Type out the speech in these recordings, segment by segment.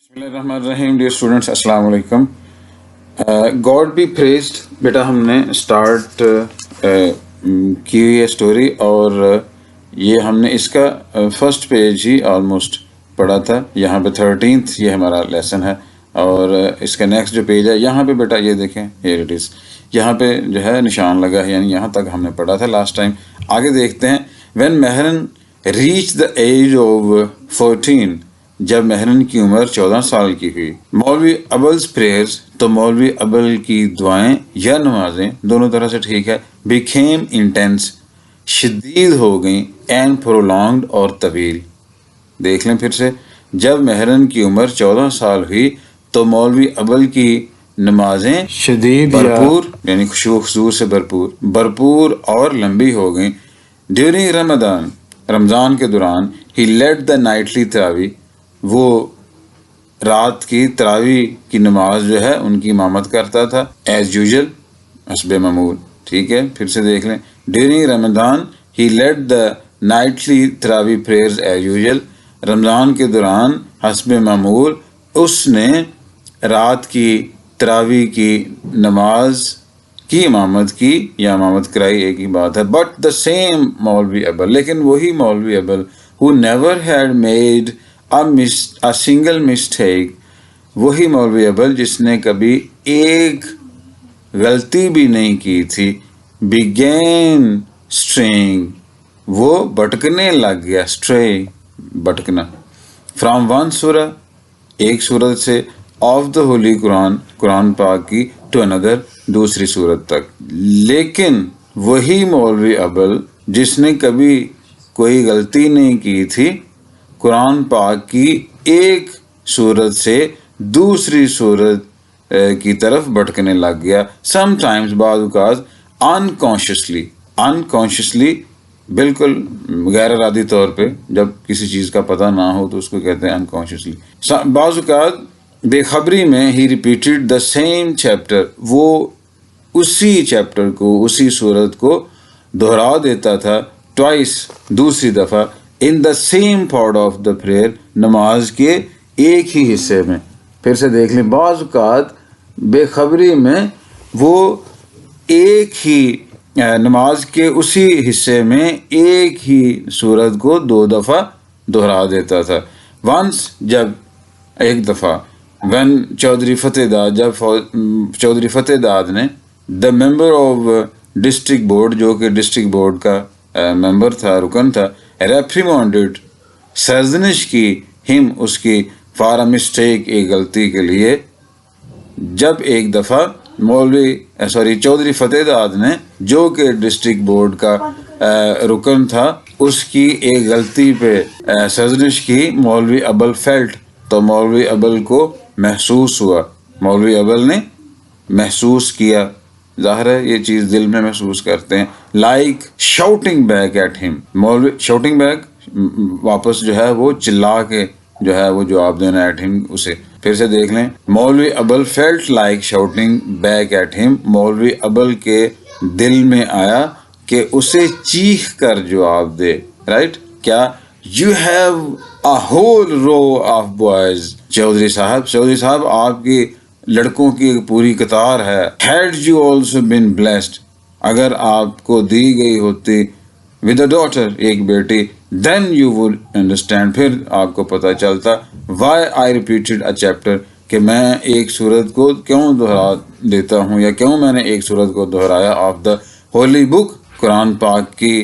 Bismillahirrahmanirrahim. Dear students, Assalamu alaikum. God be praised. بیٹا ہم نے start کی ہوئی ہے اسٹوری، اور یہ ہم نے اس کا فرسٹ پیج ہی آلموسٹ پڑھا تھا. یہاں پہ 13th یہ ہمارا لیسن ہے، اور اس کا نیکسٹ جو پیج ہے یہاں پہ بیٹا یہ دیکھیں، ہیئر اٹ از، یہاں پہ جو ہے نشان لگا ہے، یعنی یہاں تک ہم نے پڑھا تھا لاسٹ ٹائم. آگے دیکھتے ہیں. When Mehran reach the age of 14، جب مہرن کی عمر 14 سال کی ہوئی. مولوی ابلز پریئرز، تو مولوی ابل کی دعائیں یا نمازیں دونوں طرح سے ٹھیک ہے. بیکیم انٹینس، شدید ہو گئیں. اینڈ پرولونگڈ، اور طویل. دیکھ لیں پھر سے. جب مہرن کی عمر 14 سال ہوئی تو مولوی ابل کی نمازیں شدید بھرپور، یعنی خشوع و خضوع سے بھرپور اور لمبی ہو گئیں. ڈیورنگ رمضان، رمضان کے دوران. ہی لیڈ دا نائٹلی تراوی، وہ رات کی تراوی کی نماز جو ہے ان کی امامت کرتا تھا. ایز یوزل، حسب معمول. ٹھیک ہے، پھر سے دیکھ لیں. During Ramzan he lead the nightly تراوی پریئرز ایز یوزل. رمضان کے دوران حسب معمول اس نے رات کی تراوی کی نماز کی امامت کی یا امامت کرائی، ایک ہی بات ہے. بٹ دا سیم مولوی ابل، لیکن وہی مولوی ابل who never had made a single mistake، وہی مولوی ابل جس نے کبھی ایک غلطی بھی نہیں کی تھی. began straying، وہ بھٹکنے لگ گیا. stray، بھٹکنا. from one سورہ، ایک سورت سے. of the holy قرآن، قرآن پاک کی. to another، دوسری سورت تک. لیکن وہی مولوی ابل جس نے کبھی کوئی غلطی نہیں کی تھی، قرآن پاک کی ایک سورت سے دوسری سورت کی طرف بھٹکنے لگ گیا. سم ٹائمز، بعض اوقات. انکانشیسلی، بالکل غیر ارادی طور پہ، جب کسی چیز کا پتہ نہ ہو تو اس کو کہتے ہیں انکانشیسلی. بعض اوقات بے خبری میں ہی ریپیٹڈ دا سیم چیپٹر، وہ اسی چیپٹر کو، اسی سورت کو دہرا دیتا تھا. ٹوائس، دوسری دفعہ. In the same part of the prayer, نماز کے ایک ہی حصے میں. پھر سے دیکھ لیں. بعض اوقات بے خبری میں وہ ایک ہی نماز کے اسی حصے میں ایک ہی سورت کو 2 دفعہ دہرا دیتا تھا. ونس، جب ایک دفعہ. وین چودھری فتح داد، جب چودھری فتح داد نے. دا ممبر آف ڈسٹرکٹ بورڈ، جو کہ ڈسٹرکٹ بورڈ کا ممبر تھا، رکن تھا. ریپریمانڈڈ، سرزنش کی. ہم، اس کی. فار اے مسٹیک، ایک غلطی کے لیے. جب ایک دفعہ چودھری فتح داد نے، جو کہ ڈسٹرکٹ بورڈ کا رکن تھا، اس کی ایک غلطی پہ سرزنش کی. مولوی ابل فیلٹ، تو مولوی ابل کو محسوس ہوا. مولوی ابل نے محسوس کیا. ظاہر ہے یہ چیز دل میں محسوس کرتے ہیں. Like shouting back at him, مولوی شاؤٹنگ بیک، واپس جو ہے وہ چلا کے جو ہے وہ جواب دینا. ایٹ ہم، اسے. پھر سے دیکھ لیں. Maulvi Abul felt like shouting back at him, Maulvi ابل کے دل میں آیا کہ اسے چیخ کر جواب دے. رائٹ. کیا؟ You have a whole row of boys, Chaudhry Sahib آپ کی لڑکوں کی ایک پوری قطار ہے. Had you also been blessed, اگر آپ کو دی گئی ہوتی ود اے ڈاٹر، ایک بیٹی. دین یو وڈ انڈرسٹینڈ، پھر آپ کو پتہ چلتا. وائی آئی ریپیٹڈ اے چیپٹر، کہ میں ایک سورت کو کیوں دہرا دیتا ہوں، یا کیوں میں نے ایک سورت کو دہرایا. آف دا ہولی بک، قرآن پاک کی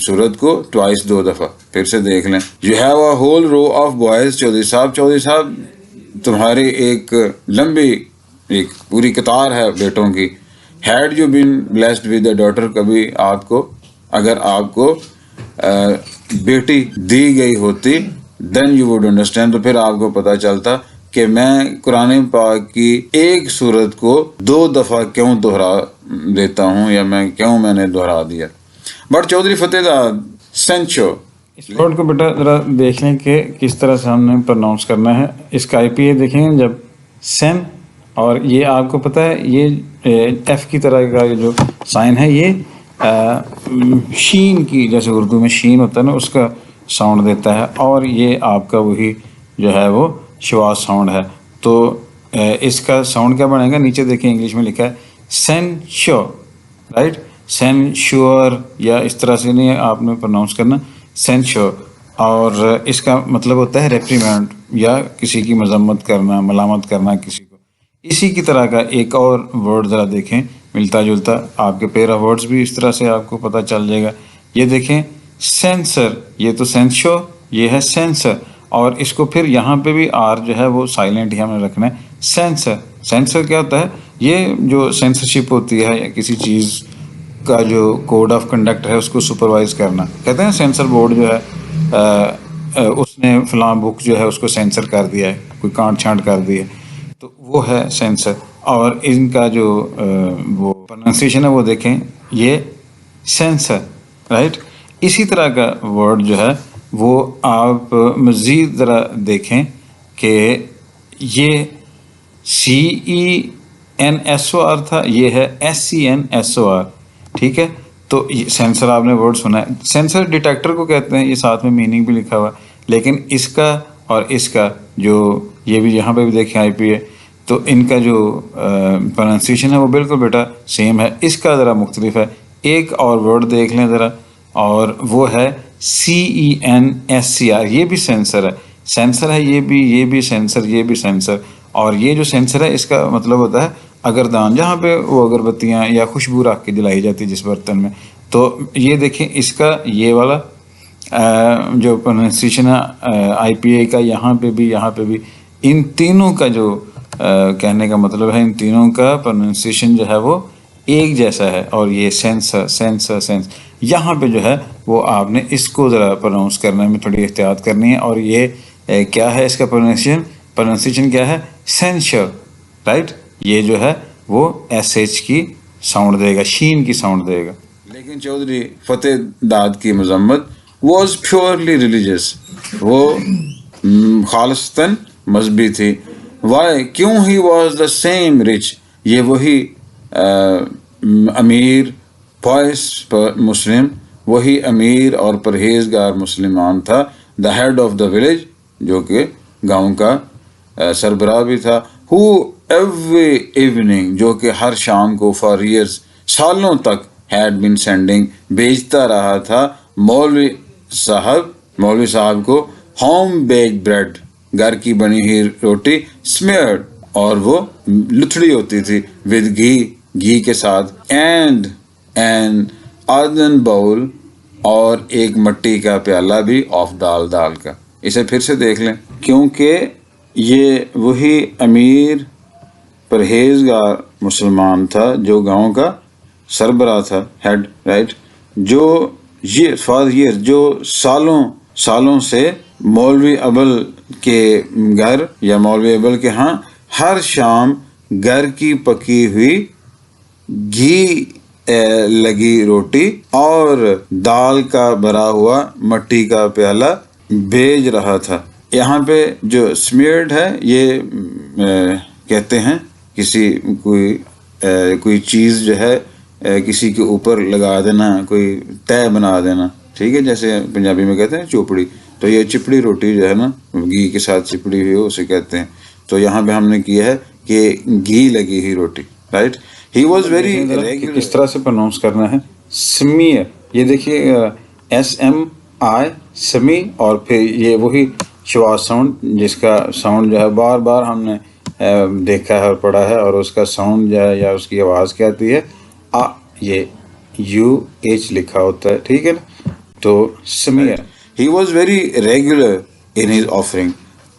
سورت کو. ٹوائس، 2 دفعہ. پھر سے دیکھ لیں. You have a whole row of boys, Chaudhry Sahib تمہاری ایک لمبی، ایک پوری قطار ہے بیٹوں کی. Had you been blessed with a daughter, کبھی آپ کو، اگر آپ کو بیٹی دی گئی ہوتی. دین یو وڈ انڈرسٹینڈ، تو پھر آپ کو پتہ چلتا کہ میں قرآن پاک کی ایک سورت کو 2 دفعہ کیوں دہرا دیتا ہوں، یا میں نے دہرا دیا. بٹ چودھری فتح داد سینچو، اس ورڈ کو بیٹا ذرا دیکھ لیں کہ کس طرح سے ہم نے پروناؤنس کرنا ہے. اس کا آئی پی اے دیکھیں گے جب سین، اور یہ آپ کو پتہ ہے یہ ایف کی طرح کا جو سائن ہے، یہ شین کی، جیسے اردو میں شین ہوتا ہے نا، اس کا ساؤنڈ دیتا ہے. اور یہ آپ کا وہی جو ہے وہ شواز ساؤنڈ ہے. تو اس کا ساؤنڈ کیا بنے گا؟ نیچے دیکھیں انگلش میں لکھا ہے سینشور، رائٹ؟ سینشور یا اس طرح سے نہیں آپ نے پروناؤنس کرنا، سینشور. اور اس کا مطلب ہوتا ہے ریپریمینڈ یا کسی کی مذمت کرنا، ملامت کرنا کسی کو. اسی کی طرح کا ایک اور ورڈ ذرا دیکھیں ملتا جلتا، آپ کے پیرا ورڈز بھی اس طرح سے آپ کو پتہ چل جائے گا. یہ دیکھیں سینسر، یہ تو سینشور، یہ ہے سینسر، اور اس کو پھر یہاں پہ بھی آر جو ہے وہ سائلنٹ ہی ہمیں رکھنا ہے. سینسر، سینسر کیا ہوتا ہے؟ یہ جو سینسرشپ ہوتی ہے یا کسی چیز کا جو کوڈ آف کنڈکٹ ہے اس کو سپروائز کرنا، کہتے ہیں سینسر بورڈ جو ہے اس نے فلاں بک جو ہے اس کو سینسر کر دیا ہے، کوئی کانٹ چھانٹ کر دی ہے، تو وہ ہے سینسر. اور ان کا جو وہ پروننسیشن ہے وہ دیکھیں، یہ سینسر، رائٹ؟ اسی طرح کا ورڈ جو ہے وہ آپ مزید ذرا دیکھیں کہ یہ CENSOR تھا، یہ ہے SCNSOR، ٹھیک ہے؟ تو سینسر آپ نے ورڈ سنا ہے. سینسر ڈیٹیکٹر کو کہتے ہیں، یہ ساتھ میں میننگ بھی لکھا ہوا ہے. لیکن اس کا اور اس کا جو یہ بھی یہاں پہ بھی دیکھیں آئی پی ہے، تو ان کا جو پروننسیشن ہے وہ بالکل بیٹا سیم ہے. اس کا ذرا مختلف ہے. ایک اور ورڈ دیکھ لیں ذرا، اور وہ ہے CENSCR. یہ بھی سینسر ہے، سینسر ہے یہ بھی سینسر، یہ بھی سینسر. اور یہ جو سینسر ہے اس کا مطلب ہوتا ہے اگردان، جہاں پہ وہ اگربتیاں یا خوشبو رکھ کے جلائی جاتی ہے جس برتن میں. تو یہ دیکھیں اس کا یہ والا جو پروننسیشن ہے آئی پی اے کا، یہاں پہ بھی ان تینوں کا جو کہنے کا مطلب ہے، ان تینوں کا پروننسیشن جو ہے وہ ایک جیسا ہے. اور یہ سینسر یہاں پہ جو ہے وہ آپ نے اس کو ذرا پروناؤنس کرنے میں تھوڑی احتیاط کرنی ہے. اور یہ کیا ہے اس کا پروننسیشن کیا ہے؟ سینشر، رائٹ؟ یہ جو ہے وہ SH کی ساؤنڈ دے گا، شین کی ساؤنڈ دے گا. لیکن چودھری فتح داد کی مذمت واز پیورلی ریلیجیس، وہ خالصتاً مذہبی تھی. وائی؟ کیوں؟ He was the same rich, یہ وہی امیر پوائس مسلم، وہی امیر اور پرہیزگار مسلمان تھا. The head of the village, جو کہ گاؤں کا سربراہ بھی تھا. ہو ایوری ایوننگ، جو کہ ہر شام کو فار ایئرس، سالوں تک ہیڈ بین سینڈنگ، بیچتا رہا تھا مولوی صاحب کو ہوم بیک بریڈ، گھر کی بنی ہوئی روٹی، اسمیئرڈ، اور وہ لتھڑی ہوتی تھی، ود گھی کے ساتھ، اینڈ این اردن باؤل، اور ایک مٹی کا پیالہ بھی، آف دال کا. اسے پھر سے دیکھ لیں، کیونکہ یہ وہی امیر پرہیزگار مسلمان تھا جو گاؤں کا سربراہ تھا، ہیڈ، رائٹ؟ جو یہ فار ایئر، جو سالوں سے مولوی ابل کے گھر یا مولوی ابل کے ہاں ہر شام گھر کی پکی ہوئی گھی لگی روٹی اور دال کا بھرا ہوا مٹی کا پیالہ بھیج رہا تھا. یہاں پہ جو اسمیئرڈ ہے یہ کہتے ہیں کوئی چیز جو ہے کسی کے اوپر لگا دینا، کوئی طے بنا دینا، ٹھیک ہے؟ جیسے پنجابی میں کہتے ہیں چوپڑی، تو یہ چپڑی روٹی جو ہے نا، گھی کے ساتھ چپڑی ہوئی اسے کہتے ہیں. تو یہاں پہ ہم نے کیا ہے کہ گھی لگی ہوئی روٹی، right? He was very regular. کس طرح سے پروناؤنس کرنا ہے؟ سمیئر، یہ دیکھیے SMI، سمی، اور پھر یہ وہی شواز ساؤنڈ جس کا ساؤنڈ جو ہے بار بار ہم نے دیکھا ہے اور پڑھا ہے، اور اس کا ساؤنڈ جو ہے یا اس کی آواز کیا آتی ہے؟ یہ UH لکھا ہوتا ہے، ٹھیک ہے نا؟ تو Sameer. He was very regular in his offering,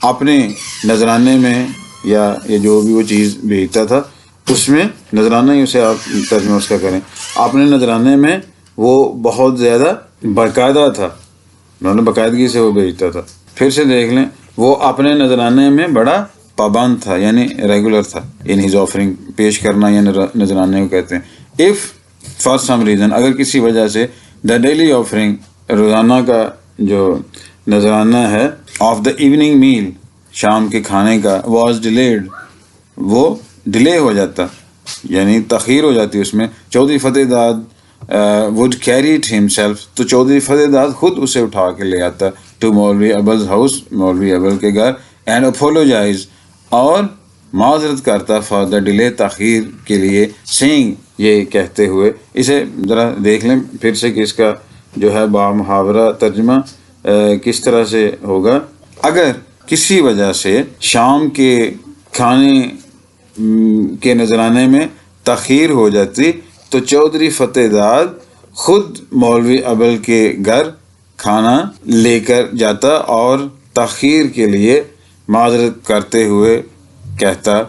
اپنے نذرانے میں یا یہ جو بھی وہ چیز بھیجتا تھا اس میں، نذرانہ ہی اسے آپ ترجمہ اس کا کریں، اپنے نذرانے میں وہ بہت زیادہ باقاعدہ تھا، انہوں نے باقاعدگی سے وہ بھیجتا تھا. پھر سے دیکھ لیں، وہ اپنے نذرانے میں بڑا پابند تھا، یعنی ریگولر تھا. ان ہز آفرنگ، پیش کرنا یا نذرانے کو کہتے ہیں. اف فار سم ریزن، اگر کسی وجہ سے، دا ڈیلی آفرنگ، روزانہ کا جو نذرانہ ہے، آف دا ایوننگ میل، شام کے کھانے کا، واز ڈیلیڈ، وہ ڈیلے ہو جاتا، یعنی تاخیر ہو جاتی اس میں. چودھری فتح داد would carry it himself، تو چودھری فتح داد خود اسے اٹھا کے لے آتا ٹو مولوی ابلز ہاؤس، مولوی ابل کے گھر، اینڈ اپولوجائز اور معذرت کرتا فار دا ڈیلے تاخیر کے لیے سینگ یہ کہتے ہوئے. اسے ذرا دیکھ لیں پھر سے کہ اس کا جو ہے بامحاورہ ترجمہ کس طرح سے ہوگا. اگر کسی وجہ سے شام کے کھانے کے نذرانے میں تاخیر ہو جاتی تو چودھری فتح داد خود مولوی ابل کے گھر کھانا لے کر جاتا اور تاخیر کے لیے معذرت کرتے ہوئے کہتا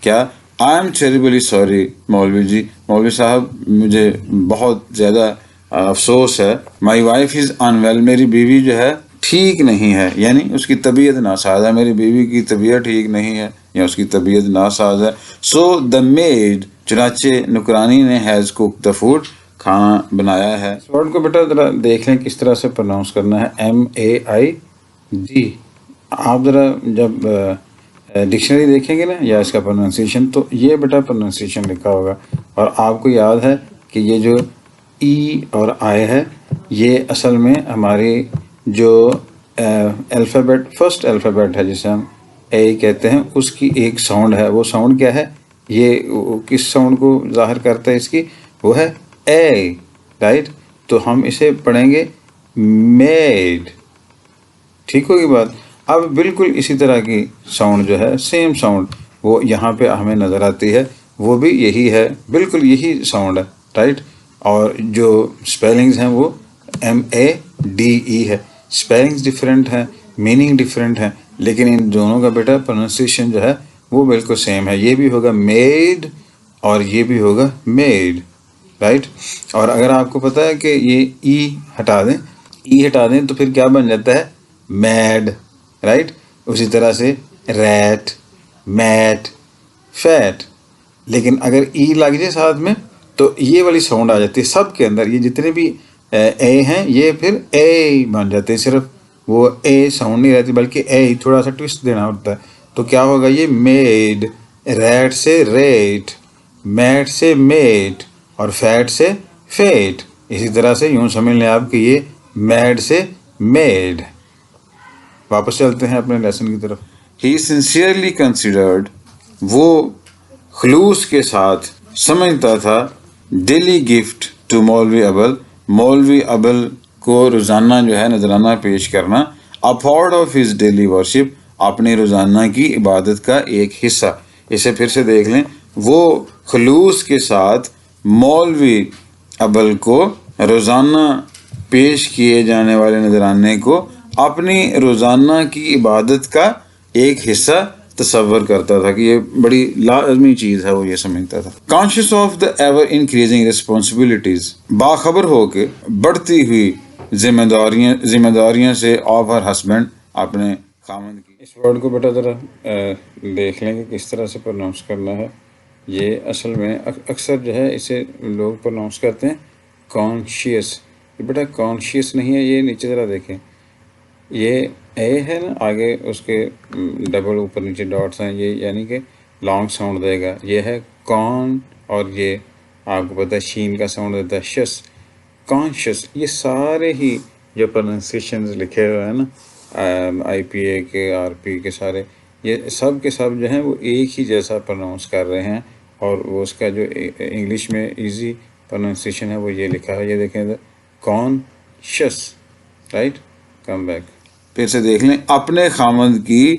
کیا آئی ایم ٹیریبلی سوری مولوی جی، مولوی صاحب مجھے بہت زیادہ افسوس ہے. مائی وائف از انویل، میری بیوی جو ہے ٹھیک نہیں ہے، یعنی اس کی طبیعت ناساز ہے، میری بیوی کی طبیعت ٹھیک نہیں ہے یا اس کی طبیعت ناساز ہے. سو دا میڈ، چنانچہ نکرانی نے ہیز کوک دا فوڈ، کھانا بنایا ہے. اس ورڈ کو بیٹا ذرا دیکھ لیں کس طرح سے پروناؤنس کرنا ہے. MAID. آپ ذرا جب ڈکشنری دیکھیں گے نا یا اس کا پروننسیشن تو یہ بیٹا پروننسیشن لکھا ہوگا. اور آپ کو یاد ہے کہ یہ جو ای اور آئی ہے یہ اصل میں ہماری جو الفابیٹ فرسٹ الفابیٹ ہے جسے ہم اے کہتے ہیں اس کی ایک ساؤنڈ ہے. وہ ساؤنڈ کیا ہے؟ یہ کس ساؤنڈ کو ظاہر کرتا ہے؟ اس کی وہ ہے اے، رائٹ. تو ہم اسے پڑھیں گے میڈ. ٹھیک ہوگی بات. اب بالکل اسی طرح کی ساؤنڈ جو ہے سیم ساؤنڈ وہ یہاں پہ ہمیں نظر آتی ہے، وہ بھی یہی ہے، بالکل یہی ساؤنڈ ہے، رائٹ. اور جو اسپیلنگز ہیں وہ MADE ہے. اسپیلنگز ڈفرینٹ ہیں، میننگ ڈفرینٹ ہیں، لیکن ان دونوں کا بیٹا پروننسیشن جو ہے وہ بالکل سیم ہے. یہ بھی ہوگا میڈ اور یہ بھی ہوگا میڈ، رائٹ. اور اگر آپ کو پتہ ہے کہ یہ ای ہٹا دیں تو پھر کیا بن جاتا ہے؟ Made, right. اسی طرح سے ریٹ، میٹ، فیٹ. لیکن اگر ای لگ جائے ساتھ میں تو یہ والی ساؤنڈ آ جاتی ہے سب کے اندر. یہ جتنے بھی اے ہیں یہ پھر اے بن جاتے ہیں، صرف وہ اے ساؤنڈ نہیں رہتی بلکہ اے تھوڑا سا ٹوسٹ دینا ہوتا ہے. تو کیا ہوگا؟ یہ میڈ، ریٹ سے ریٹ، میٹ سے میٹ اور فیٹ سے فیٹ. اسی طرح سے یوں سمجھ لیں آپ کہ یہ میڈ سے میڈ. واپس چلتے ہیں اپنے لیسن کی طرف. ہی سنسیئرلی کنسیڈرڈ، وہ خلوص کے ساتھ سمجھتا تھا، ڈیلی گفٹ ٹو مولوی ابل، مولوی ابل کو روزانہ جو ہے نذرانہ پیش کرنا، a part of his daily worship، اپنی روزانہ کی عبادت کا ایک حصہ. اسے پھر سے دیکھ لیں. وہ خلوص کے ساتھ مولوی ابل کو روزانہ پیش کیے جانے والے نذرانے کو اپنی روزانہ کی عبادت کا ایک حصہ تصور کرتا تھا کہ یہ بڑی لازمی چیز ہے، وہ یہ سمجھتا تھا. Conscious of the ever increasing responsibilities, باخبر ہو کے بڑھتی ہوئی ذمہ داریوں سے آف ہر ہسبینڈ، اپنے خامند کی. اس ورڈ کو بیٹا ذرا دیکھ لیں کہ کس طرح سے پروناؤنس کرنا ہے. یہ اصل میں اکثر جو ہے اسے لوگ پروناؤنس کرتے ہیں کانشیس. یہ بیٹا کانشیس نہیں ہے، یہ نیچے ذرا دیکھیں، یہ اے ہے نا، آگے اس کے ڈبل اوپر نیچے ڈاٹس ہیں، یہ یعنی کہ لانگ ساؤنڈ دے گا. یہ ہے کون، اور یہ آپ کو پتہ ہے شین کا ساؤنڈ دیتا ہے شس. کانشیس. یہ سارے ہی جو پروننسیشنز لکھے ہوئے ہیں نا IPA کے RP کے سارے، یہ سب کے سب جو ہیں وہ ایک ہی جیسا پروناؤنس کر رہے ہیں. اور وہ اس کا جو انگلش میں ایزی پروننسیشن ہے وہ یہ لکھا ہے، یہ دیکھیں کانشیس، رائٹ. Come back. پھر سے دیکھ لیں. اپنے خامند کی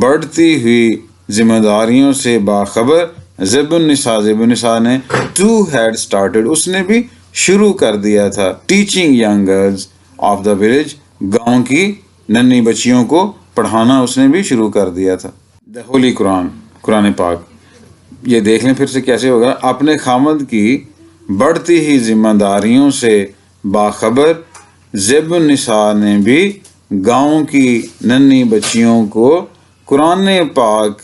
بڑھتی ہوئی ذمہ داریوں سے باخبر زیب النساء نے ٹو ہیڈ سٹارٹڈ، اس نے بھی شروع کر دیا تھا، teaching young girls of the village, گاؤں کی ننھی بچیوں کو پڑھانا اس نے بھی شروع کر دیا تھا. دا ہولی قرآن، قرآن پاک. یہ دیکھ لیں پھر سے کیسے ہوگا. اپنے خامند کی بڑھتی ہی ذمہ داریوں سے باخبر زیب النساء نے بھی گاؤں کی ننھی بچیوں کو قرآن پاک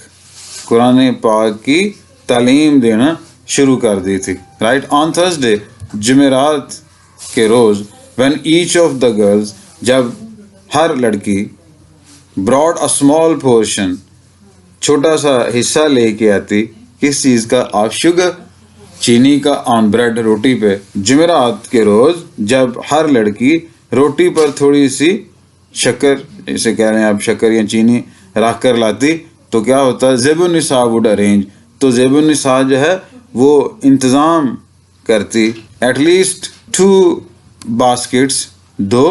کی تعلیم دینا شروع کر دی تھی، رائٹ. آن تھرسڈے، جمعرات کے روز، when each of the girls، جب ہر لڑکی brought a small portion، چھوٹا سا حصہ لے کے آتی، کس چیز کا؟ آف شوگر، چینی کا، آن بریڈ، روٹی پہ. جمعرات کے روز جب ہر لڑکی روٹی پر تھوڑی سی شکر، اسے کہہ رہے ہیں آپ شکر یا چینی رکھ کر لاتی تو کیا ہوتا, زیب النساء وڈ ارینج, تو زیب النساء جو ہے وہ انتظام کرتی ایٹ لیسٹ 2 baskets, 2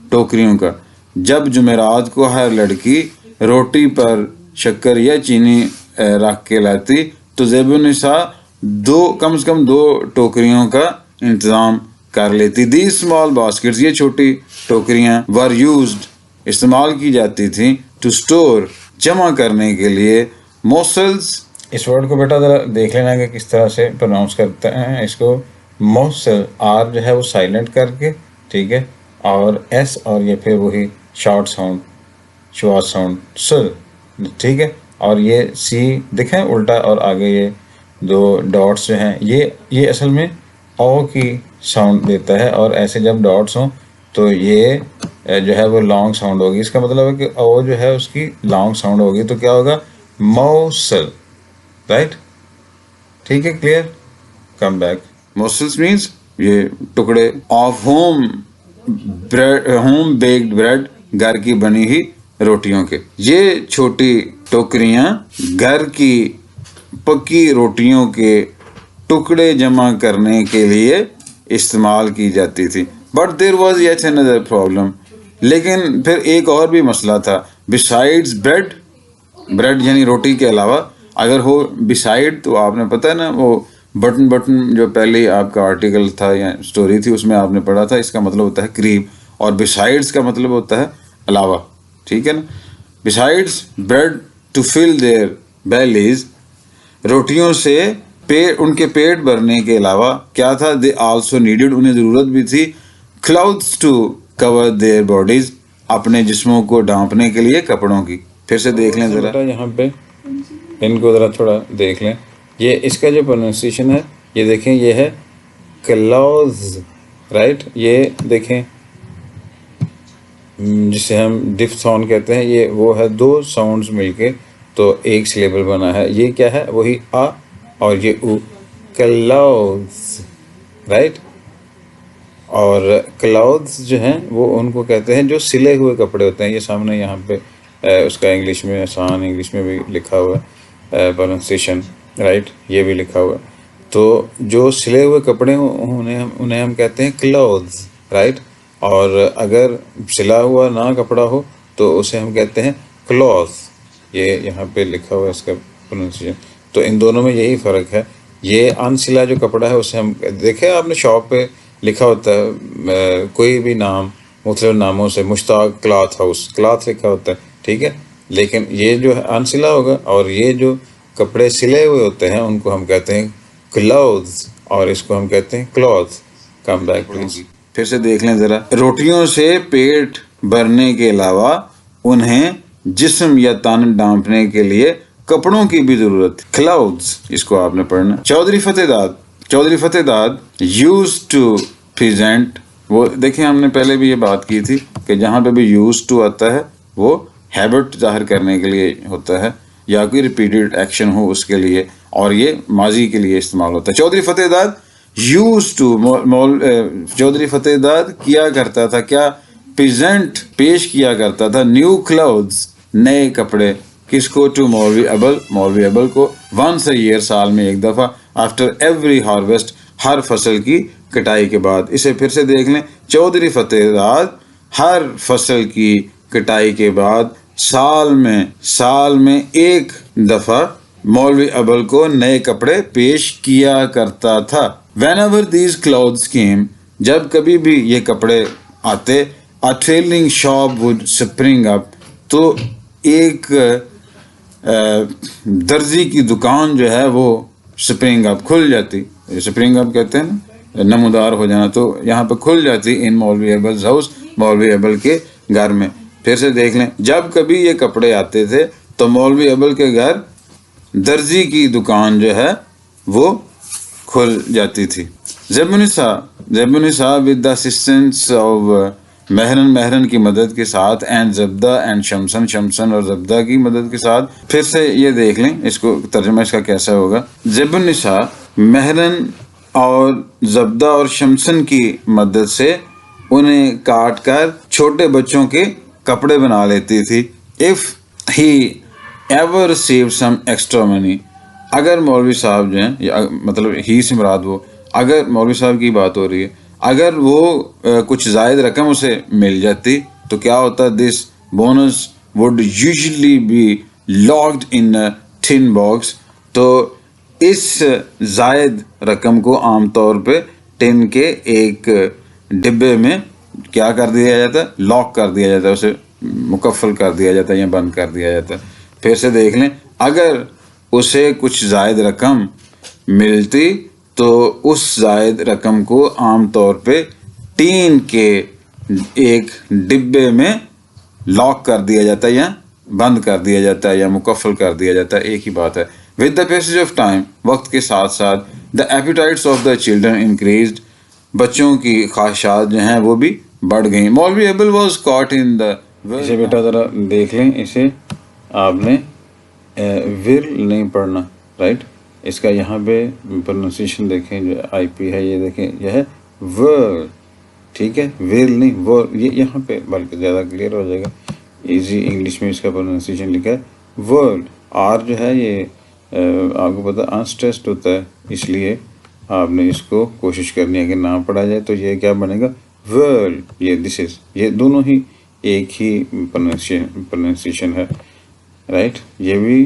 ٹوکریوں کا. جب جمعرات کو ہر لڑکی روٹی پر شکر یا چینی رکھ کے لاتی تو زیب النساء کم سے کم 2 ٹوکریوں کا انتظام کر لیتی. These small baskets, یہ چھوٹی ٹوکریاں were used, استعمال کی جاتی تھیں to store, جمع کرنے کے لیے, morsels. اس ورڈ کو بیٹا ذرا دیکھ لینا کہ کس طرح سے پروناؤنس کرتے ہیں اس کو. موسل, آر جو ہے وہ سائلنٹ کر کے, ٹھیک ہے, اور ایس اور یہ پھر وہی شارٹ ساؤنڈ, شواز ساؤنڈ, سل, ٹھیک ہے. اور یہ سی دکھیں الٹا, اور آگے یہ 2 ڈاٹس جو ہیں یہ اصل میں او کی ساؤنڈ دیتا ہے, اور ایسے جب ڈاٹس ہوں تو یہ جو ہے وہ لانگ ساؤنڈ ہوگی. اس کا مطلب ہے کہ او جو ہے اس کی لانگ ساؤنڈ ہوگی, تو کیا ہوگا, موسل, رائٹ, ٹھیک ہے, clear. Come back. Morsels means یہ ٹکڑے آف ہوم بیکڈ بریڈ, گھر کی بنی ہوئی روٹیوں کے. یہ چھوٹی ٹوکریاں گھر کی پکی روٹیوں کے ٹکڑے جمع کرنے کے لیے استعمال کی جاتی تھی. But there was yet another problem, لیکن پھر ایک اور بھی مسئلہ تھا. besides bread یعنی روٹی کے علاوہ اگر ہو beside, تو آپ نے پتہ ہے نا وہ بٹن جو پہلے آپ کا آرٹیکل تھا یا سٹوری تھی اس میں آپ نے پڑھا تھا, اس کا مطلب ہوتا ہے قریب, اور besides کا مطلب ہوتا ہے علاوہ, ٹھیک ہے نا. besides bread to fill their bellies, روٹیوں سے ان کے پیٹ بھرنے کے علاوہ کیا تھا, they also needed, انہیں ضرورت بھی تھی, clothes to cover their bodies, اپنے جسموں کو ڈھانپنے کے لیے کپڑوں کی. پھر سے دیکھ لیں ذرا, یہاں پہ ان کو ذرا تھوڑا دیکھ لیں. یہ اس کا جو پروننسیشن ہے یہ دیکھیں, یہ ہے کلوز, رائٹ. یہ دیکھیں جسے ہم ڈف ساؤنڈ کہتے ہیں, یہ وہ ہے 2 ساؤنڈز مل کے تو ایک سلیبل بنا ہے. یہ کیا ہے, وہی آ اور یہ او, کلاؤز, رائٹ. اور کلاؤز جو ہیں وہ ان کو کہتے ہیں جو سلے ہوئے کپڑے ہوتے ہیں. یہ سامنے یہاں پہ اس کا انگلش میں, آسان انگلش میں بھی لکھا ہوا ہے پروننسیشن, رائٹ, یہ بھی لکھا ہوا ہے. تو جو سلے ہوئے کپڑے انہیں ہم کہتے ہیں کلوتھز, رائٹ. اور اگر سلا ہوا نہ کپڑا ہو تو اسے ہم کہتے ہیں کلوتھ. یہ یہاں پہ لکھا ہوا ہے اس کا پروننسیشن. تو ان دونوں میں یہی فرق ہے. یہ انسلا جو کپڑا ہے اسے ہم دیکھیں, آپ نے شاپ پہ لکھا ہوتا ہے کوئی بھی نام مختلف ناموں سے, مشتاق کلاتھ ہاؤس, کلاتھ لکھا ہوتا ہے, ٹھیک ہے. لیکن یہ جو ہے انسلا ہوگا, اور یہ جو کپڑے سلے ہوئے ہوتے ہیں ان کو ہم کہتے ہیں کلوتھز, اور اس کو ہم کہتے ہیں کلوتھ. Come back please. پھر سے دیکھ لیں ذرا, روٹیوں سے پیٹ بھرنے کے علاوہ انہیں جسم یا تن ڈھانپنے کے لیے کپڑوں کی بھی ضرورت تھی. کلاؤڈز, اس کو آپ نے پڑھنا. چودھری فتح داد used to present, وہ دیکھیں ہم نے پہلے بھی یہ بات کی تھی کہ جہاں پہ بھی used to آتا ہے وہ ہیبٹ ظاہر کرنے کے لیے ہوتا ہے یا کوئی ریپیٹڈ ایکشن ہو اس کے لیے, اور یہ ماضی کے لیے استعمال ہوتا ہے. چودھری فتح داد used to, چودھری فتح داد کیا کرتا تھا, کیا, پریزنٹ, پیش کیا کرتا تھا, نیو کلوتھز, نئے کپڑے, کس کو, ٹو مولوی ابل کو, ونس اے ایئر, سال میں ایک دفعہ, آفٹر ایوری ہارویسٹ, ہر فصل کی کٹائی کے بعد. اسے پھر سے دیکھ لیں, چودھری فتح داد ہر فصل کی کٹائی کے بعد سال میں ایک دفعہ مولوی ابل کو نئے کپڑے پیش کیا کرتا تھا. whenever these clothes came, جب کبھی بھی یہ کپڑے آتے, a tailoring shop would spring up, تو ایک درزی کی دکان جو ہے وہ spring up, کھل جاتی. spring up کہتے ہیں نا, نمودار ہو جانا, تو یہاں پہ کھل جاتی ان مولوی ابل's house, مولوی ابل کے گھر میں. پھر سے دیکھ لیں, جب کبھی یہ کپڑے آتے تھے تو مولوی ابل کے گھر درزی کی دکان جو ہے وہ کھل جاتی تھی. زیب النساء with the assistance of مہرن کی مدد کے ساتھ, اینڈ زبدہ اینڈ شمسن اور زبدہ کی مدد کے ساتھ. پھر سے یہ دیکھ لیں اس کو, ترجمہ اس کا کیسا ہوگا. زیب النساء مہرن اور زبدہ اور شمسن کی مدد سے انہیں کاٹ کر چھوٹے بچوں کے کپڑے بنا لیتی تھی. if he ever received some extra money. اگر مولوی صاحب جو ہیں یا مطلب ہی سے مراد وہ، اگر مولوی صاحب کی بات ہو رہی ہے، اگر وہ کچھ زائد رقم اسے مل جاتی تو کیا ہوتا، دس bonus would usually be locked in a tin box. تو اس زائد رقم کو عام طور پہ ٹن کے ایک ڈبے میں کیا کر دیا جاتا ہے، لاک کر دیا جاتا ہے، اسے مکفل کر دیا جاتا ہے یا بند کر دیا جاتا ہے. پھر سے دیکھ لیں، اگر اسے کچھ زائد رقم ملتی تو اس زائد رقم کو عام طور پہ ٹین کے ایک ڈبے میں لاک کر دیا جاتا ہے یا بند کر دیا جاتا ہے یا مکفل کر دیا جاتا ہے، ایک ہی بات ہے. With the passage of time, وقت کے ساتھ ساتھ، the appetites of the children increased, بچوں کی خواہشات جو ہیں وہ بھی بڑھ گئیں. مولوی ابل واز کاٹ ان دا، اسے بیٹا ذرا دیکھ لیں، اسے آپ نے ورل نہیں پڑھنا، رائٹ. اس کا یہاں پہ پروننسیشن دیکھیں، جو آئی پی ہے یہ دیکھیں، یہ ہے ورل، ٹھیک ہے، ورل نہیں ورل، یہ یہاں پہ بلکہ زیادہ کلیئر ہو جائے گا. ایزی انگلش میں اس کا پروننسیشن لکھا ہے ورل. آر جو ہے یہ آپ کو پتہ انسٹریسڈ ہوتا ہے، اس لیے آپ نے اس کو کوشش کرنی ہے کہ نہ پڑھا جائے. تو یہ کیا بنے گا، ورل. یہ دس از، یہ دونوں ہی ایک ہی پروننسیشن ہے، رائٹ. یہ بھی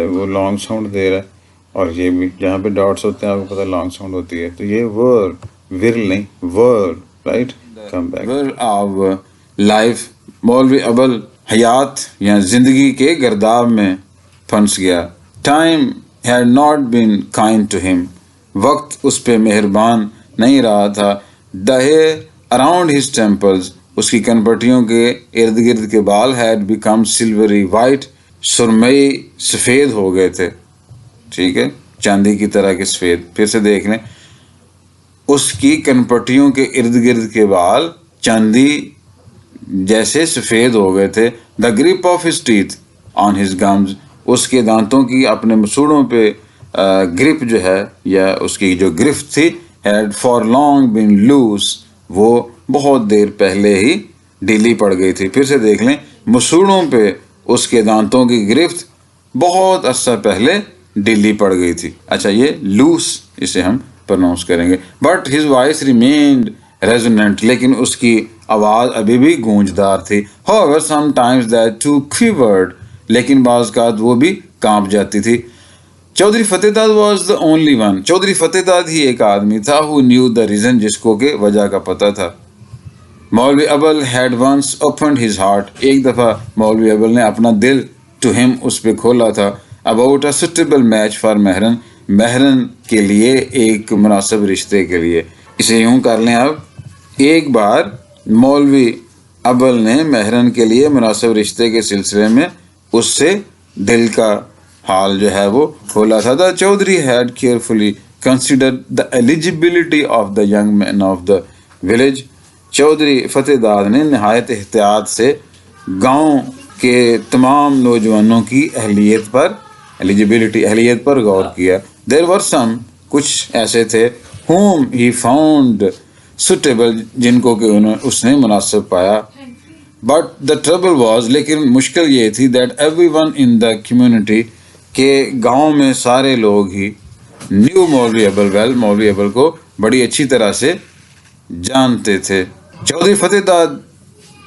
وہ لانگ ساؤنڈ دے رہا ہے اور یہ بھی جہاں پہ ڈاٹس ہوتے ہیں آپ کو پتہ لانگ ساؤنڈ ہوتی ہے. تو یہ ورل، ورل نہیں whirl, right. Come back whirl of life. مولوی ابل حیات یا زندگی کے گرداب میں پھنس گیا. Time had not been kind to him, وقت اس پہ مہربان نہیں رہا تھا. The hair around his temples, اس کی کنپٹیوں کے ارد گرد کے بال ہیڈ بیکم سلوری وائٹ، سرمئی سفید ہو گئے تھے، ٹھیک ہے، چاندی کی طرح کے سفید. پھر سے دیکھ لیں، اس کی کنپٹیوں کے ارد گرد کے بال چاندی جیسے سفید ہو گئے تھے. The grip of his teeth on his gums, اس کے دانتوں کی اپنے مسوڑوں پہ گرپ جو ہے یا اس کی جو گرفت تھی، had for long been loose, وہ بہت دیر پہلے ہی ڈھیلی پڑ گئی تھی. پھر سے دیکھ لیں، مسوڑوں پہ اس کے دانتوں کی گرفت بہت عرصہ پہلے ڈھیلی پڑ گئی تھی. اچھا، یہ لوس اسے ہم پروناؤنس کریں گے. بٹ ہز وائس ریمینڈ ریزوننٹ، لیکن اس کی آواز ابھی بھی گونجدار تھی. however sometimes that too quivered، لیکن بعض اوقات وہ بھی کانپ جاتی تھی. Chaudhry Fateh Dad was the only one, Chaudhry Fateh Dad ہی ایک آدمی تھا who knew the reason، جس کو کہ وجہ کا پتہ تھا. مولوی ابل had once opened his heart، ایک دفعہ مولوی ابل نے اپنا دل to him، اس پہ کھولا تھا. about a suitable match for مہرن، مہرن کے لیے ایک مناسب رشتے کے لیے. اسے یوں کر لیں، اب ایک بار مولوی ابل نے مہرن کے لیے مناسب رشتے کے سلسلے میں اس سے دل کا حال جو ہے وہ کھولا تھا. The Chaudhry had carefully considered the eligibility of the young men of the village, Chaudhry Fateh Dad نے نہایت احتیاط سے گاؤں کے تمام نوجوانوں کی اہلیت پر، ایلیجیبلٹی اہلیت پر غور کیا. دیر ور سم، کچھ ایسے تھے، whom he found suitable، جن کو کہ اس نے مناسب پایا. بٹ دا ٹربل واز، لیکن مشکل یہ تھی، that every one in the community, کہ گاؤں میں سارے لوگ ہی نیو مولوی ابل ویل، مولوی ابل کو بڑی اچھی طرح سے جانتے تھے. چودھری فتح داد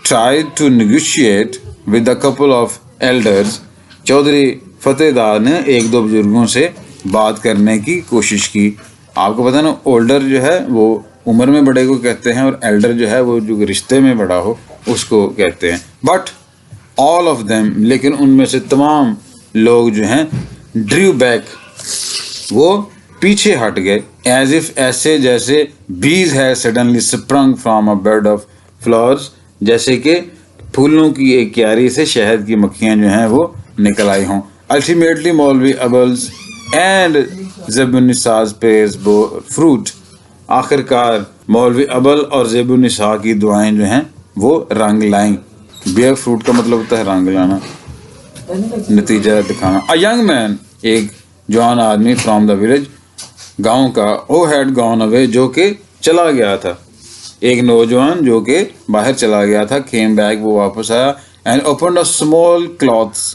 tried to negotiate with a couple of elders، Chaudhry Fateh Dad نے ایک دو بزرگوں سے بات کرنے کی کوشش کی. آپ کو پتہ نا، اولڈر جو ہے وہ عمر میں بڑے کو کہتے ہیں، اور ایلڈر جو ہے وہ جو رشتے میں بڑا ہو اس کو کہتے ہیں. بٹ آل آف دیم، لیکن ان میں سے تمام لوگ جو ہیں، ڈریو بیک، وہ پیچھے ہٹ گئے. ایز اف، ایسے جیسے بیز ہے suddenly spring from a bad of flowers, جیسے کہ پھولوں کی ایک کیاری سے شہد کی مکھیاں جو ہیں وہ نکل آئی ہوں. الٹیمیٹلی مولوی ابلز اینڈ زیب النساء پیز فروٹ، آخر کار مولوی ابل اور زیب النساء کی دعائیں جو ہیں وہ رنگ لائیں. بیئر فروٹ کا مطلب ہوتا ہے رنگ لانا، نتیجہ دکھانا. اے ینگ مین، ایک جوان آدمی، فرام دا ولیج، گاؤں کا، او ہیڈ گون اوے، جو کہ چلا گیا تھا، ایک نوجوان جو کہ باہر چلا گیا تھا. کیم بیک، وہ واپس آیا. And opened a small clothes